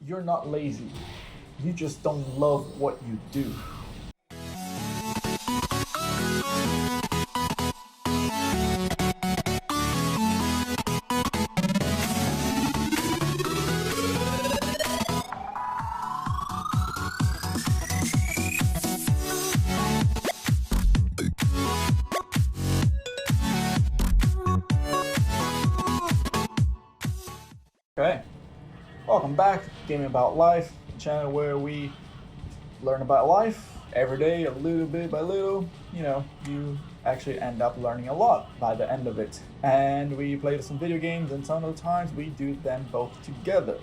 You're not lazy. You just don't love what you do. Okay, welcome back to Gaming About Life, the channel where we learn about life every day, a little bit by little. You actually end up learning a lot by the end of it. And we play some video games, and some of the times we do them both together.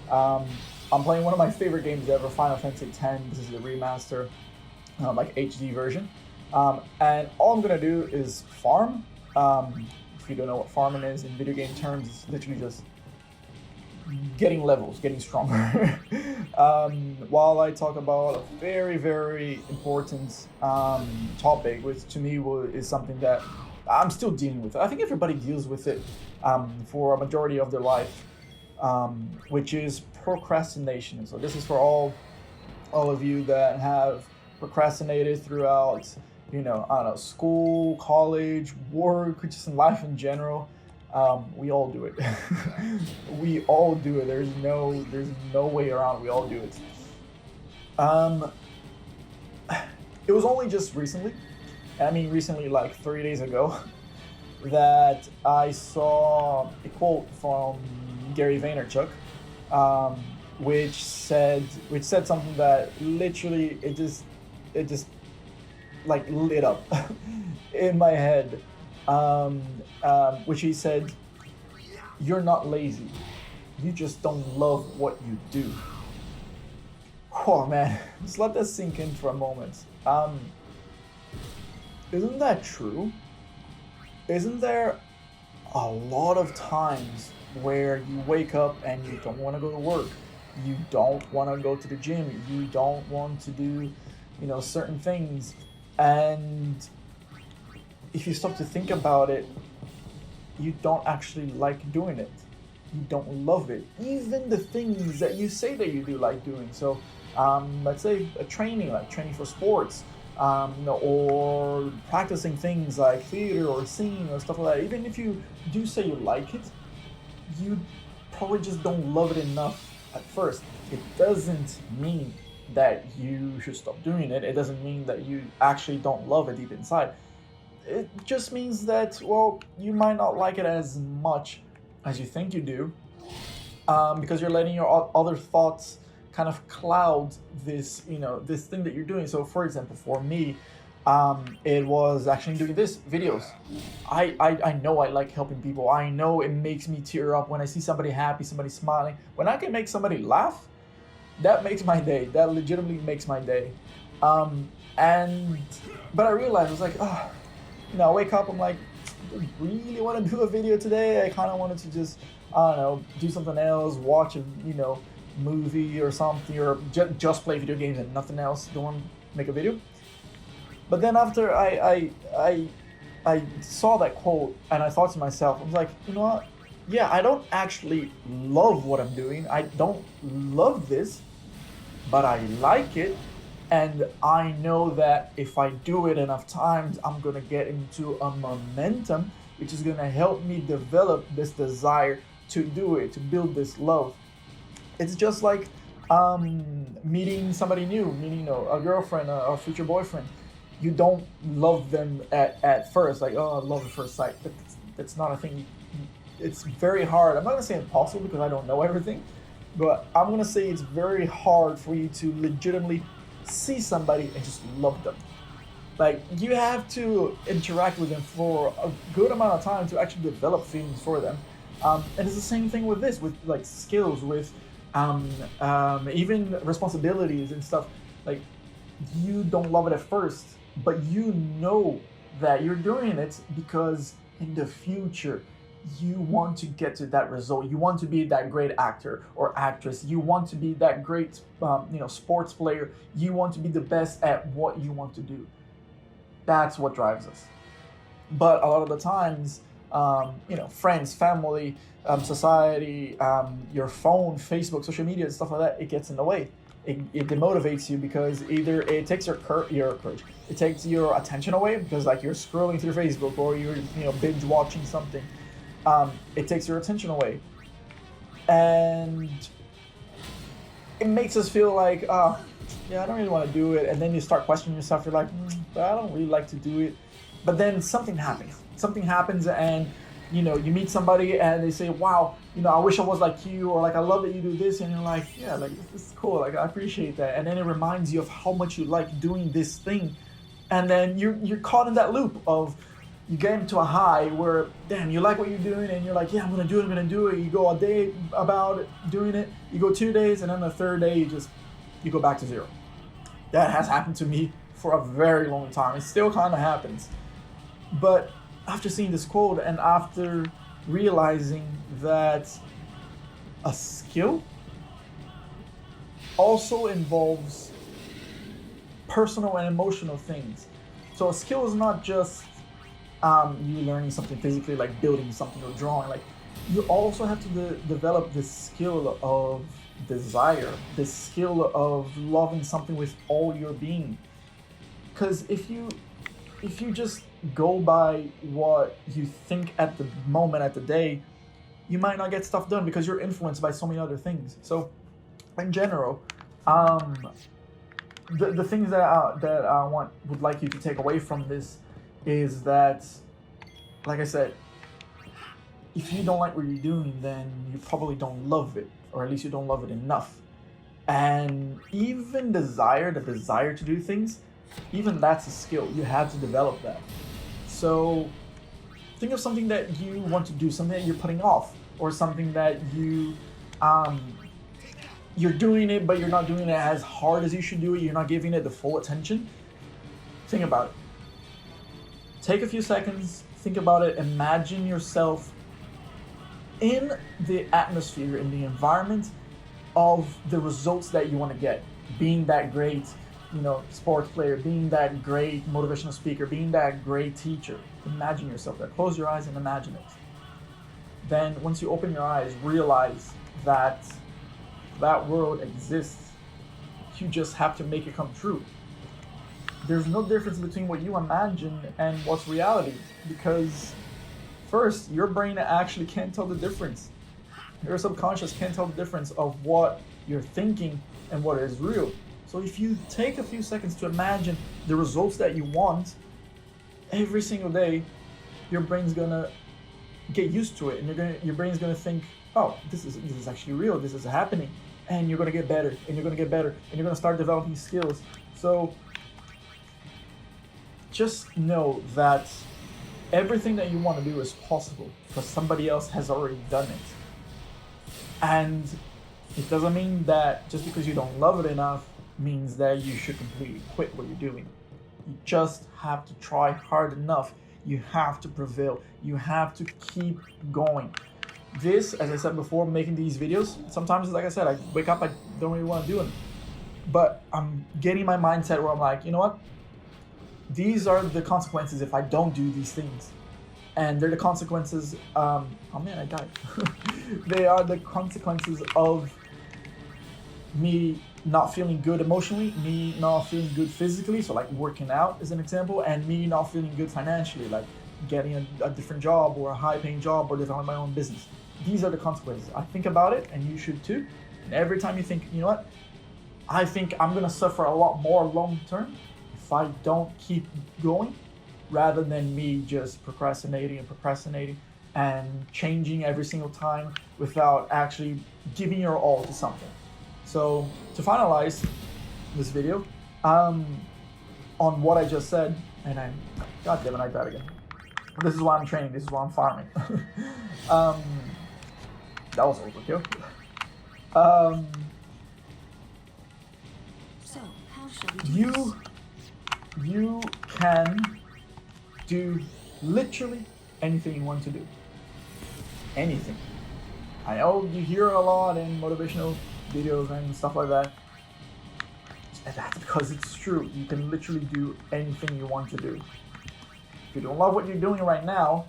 I'm playing one of my favorite games ever, Final Fantasy X. This is the remaster, like HD version. And all I'm gonna do is farm. If you don't know what farming is in video game terms, it's literally just getting levels, getting stronger. While I talk about a very, very important topic, which to me is something that I'm still dealing with. I think everybody deals with it for a majority of their life, which is procrastination. So this is for all of you that have procrastinated throughout, I don't know, school, college, work, just in life in general. We all do it. We all do it. There's no way around. We all do it. It was only just recently, recently like 3 days ago, that I saw a quote from Gary Vaynerchuk, which said something that literally it just like lit up in my head. Which he said, "You're not lazy. You just don't love what you do." Oh man, just let that sink in for a moment. Isn't that true? Isn't there a lot of times where you wake up and you don't want to go to work, you don't want to go to the gym, you don't want to do, certain things, and if you stop to think about it, you don't actually like doing it. You don't love it. Even the things that you say that you do like doing. So, let's say training for sports, or practicing things like theater or singing or stuff like that. Even if you do say you like it, you probably just don't love it enough at first. It doesn't mean that you should stop doing it. It doesn't mean that you actually don't love it deep inside. It just means that, well, you might not like it as much as you think you do, because you're letting your other thoughts kind of cloud this, this thing that you're doing. So, for example, for me, it was actually doing this videos. I know I like helping people. I know it makes me tear up when I see somebody happy, somebody smiling. When I can make somebody laugh, that makes my day. That legitimately makes my day. But I realized, I was like, I wake up, I'm like, do I really want to do a video today? I kind of wanted to just, do something else, watch a, movie or something, or just play video games and nothing else. Don't want to make a video. But then after I saw that quote, and I thought to myself, I was like, you know what? Yeah, I don't actually love what I'm doing. I don't love this, but I like it. And I know that if I do it enough times, I'm gonna get into a momentum, which is gonna help me develop this desire to do it, to build this love. It's just like meeting somebody new, meeting a girlfriend or future boyfriend. You don't love them at first, like, oh, I love at first sight. But that's not a thing. It's very hard. I'm not gonna say impossible because I don't know everything, but I'm gonna say it's very hard for you to legitimately see somebody and just love them. Like, you have to interact with them for a good amount of time to actually develop feelings for them. And it's the same thing with this, with like skills, with even responsibilities and stuff. Like, you don't love it at first, but you know that you're doing it because in the future you want to get to that result. You want to be that great actor or actress. You want to be that great, sports player. You want to be the best at what you want to do. That's what drives us. But a lot of the times, friends, family, society, your phone, Facebook, social media, and stuff like that, it gets in the way. It demotivates you because either it takes your courage, it takes your attention away because like you're scrolling through Facebook or you're binge watching something. It takes your attention away, and it makes us feel like, yeah, I don't really want to do it. And then you start questioning yourself. You're like, but I don't really like to do it. But then something happens. Something happens, and you meet somebody, and they say, "Wow, I wish I was like you," or like, "I love that you do this," and you're like, "Yeah, like this is cool. Like I appreciate that." And then it reminds you of how much you like doing this thing, and then you're caught in that loop of you get into a high where, damn, you like what you're doing, and you're like, yeah, I'm gonna do it. You go a day about it, doing it. You go 2 days, and then the third day you go back to zero. That has happened to me for a very long time. It still kind of happens. But after seeing this quote and after realizing that a skill also involves personal and emotional things. So a skill is not just you learning something physically, like building something or drawing. Like you also have to develop this skill of desire, this skill of loving something with all your being. Because if you just go by what you think at the moment, at the day, you might not get stuff done because you're influenced by so many other things. So in general, the things that I would like you to take away from this is that, like I said, if you don't like what you're doing, then you probably don't love it, or at least you don't love it enough. And even the desire to do things, even that's a skill. You have to develop that. So think of something that you want to do, something that you're putting off, or something that you're doing it, but you're not doing it as hard as you should do it. You're not giving it the full attention. Think about it. Take a few seconds, think about it, imagine yourself in the atmosphere, in the environment of the results that you want to get. Being that great, sports player, being that great motivational speaker, being that great teacher. Imagine yourself there. Close your eyes and imagine it. Then once you open your eyes, realize that that world exists. You just have to make it come true. There's no difference between what you imagine and what's reality, because first, your brain actually can't tell the difference. Your subconscious can't tell the difference of what you're thinking and what is real. So if you take a few seconds to imagine the results that you want, every single day, your brain's gonna get used to it, and your brain's gonna think, oh, this is actually real, this is happening, and you're gonna get better, and you're gonna get better, and you're gonna start developing skills. So just know that everything that you want to do is possible because somebody else has already done it. And it doesn't mean that just because you don't love it enough means that you should completely quit what you're doing. You just have to try hard enough. You have to prevail. You have to keep going. This, as I said before, making these videos, sometimes, like I said, I wake up, I don't really want to do them. But I'm getting my mindset where I'm like, you know what? These are the consequences if I don't do these things. And they're the consequences, oh man, I died. They are the consequences of me not feeling good emotionally, me not feeling good physically, so like working out is an example, and me not feeling good financially, like getting a different job or a high paying job or developing my own business. These are the consequences. I think about it, and you should too. And every time you think, you know what, I think I'm gonna suffer a lot more long term if I don't keep going, rather than me just procrastinating and changing every single time without actually giving your all to something. So to finalize this video, on what I just said, and God damn it, I died again. This is why I'm training, this is why I'm farming. That was overkill. So, how should we do You can do literally anything you want to do. Anything. I know you hear a lot in motivational videos and stuff like that. And that's because it's true. You can literally do anything you want to do. If you don't love what you're doing right now,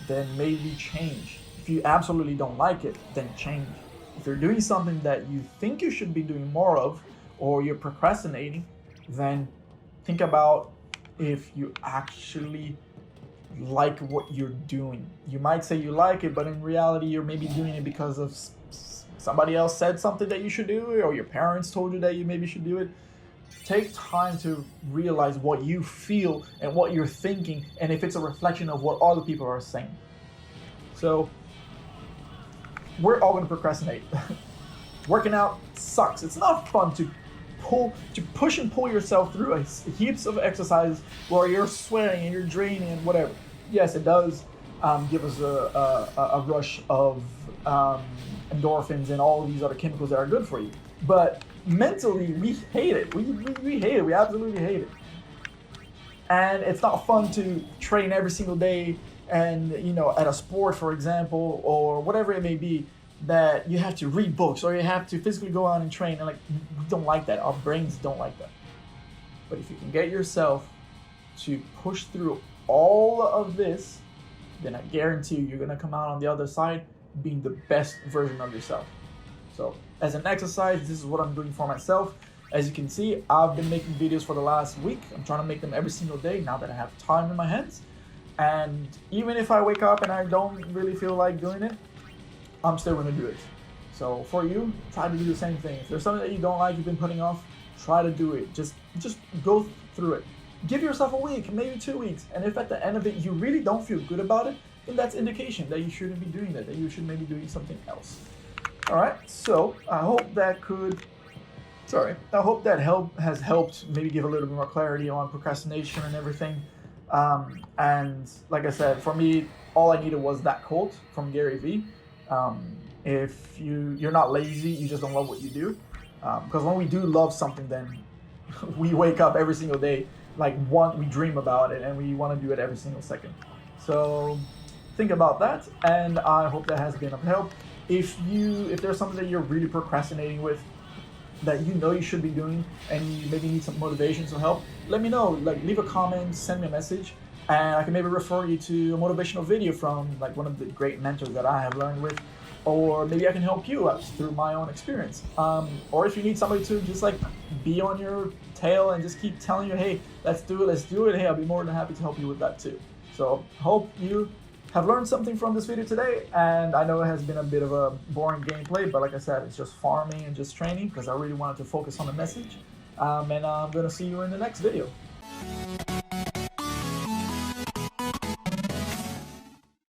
then maybe change. If you absolutely don't like it, then change. If you're doing something that you think you should be doing more of, or you're procrastinating, then think about if you actually like what you're doing. You might say you like it, but in reality, you're maybe doing it because of somebody else said something that you should do it, or your parents told you that you maybe should do it. Take time to realize what you feel and what you're thinking, and if it's a reflection of what other people are saying. So, we're all gonna procrastinate. Working out sucks. It's not fun to push and pull yourself through heaps of exercises where you're sweating and you're draining and whatever. Yes, it does give us a rush of endorphins and all these other chemicals that are good for you. But mentally, we hate it. We hate it. We absolutely hate it. And it's not fun to train every single day and, at a sport, for example, or whatever it may be, that you have to read books or you have to physically go out and train. And we don't like that. Our brains don't like that. But if you can get yourself to push through all of this, then I guarantee you're going to come out on the other side being the best version of yourself. So as an exercise, this is what I'm doing for myself. As you can see, I've been making videos for the last week. I'm trying to make them every single day now that I have time in my hands. And even if I wake up and I don't really feel like doing it, I'm still going to do it. So for you, try to do the same thing. If there's something that you don't like, you've been putting off, try to do it. Just go through it. Give yourself a week, maybe 2 weeks. And if at the end of it, you really don't feel good about it, then that's indication that you shouldn't be doing that you should maybe be doing something else. All right. So I hope that has helped maybe give a little bit more clarity on procrastination and everything. And like I said, for me, all I needed was that quote from Gary Vee. If you're not lazy, you just don't love what you do. Because when we do love something, then we wake up every single day we dream about it and we want to do it every single second. So think about that, and I hope that has been of help. If there's something that you're really procrastinating with, that you should be doing, and you maybe need some motivation, some help, let me know. Leave a comment, send me a message, and I can maybe refer you to a motivational video from one of the great mentors that I have learned with, or maybe I can help you out through my own experience. Or if you need somebody to just be on your tail and just keep telling you, hey, let's do it, hey, I'll be more than happy to help you with that too. So hope you have learned something from this video today, and I know it has been a bit of a boring gameplay, but like I said, it's just farming and just training because I really wanted to focus on the message. And I'm gonna see you in the next video.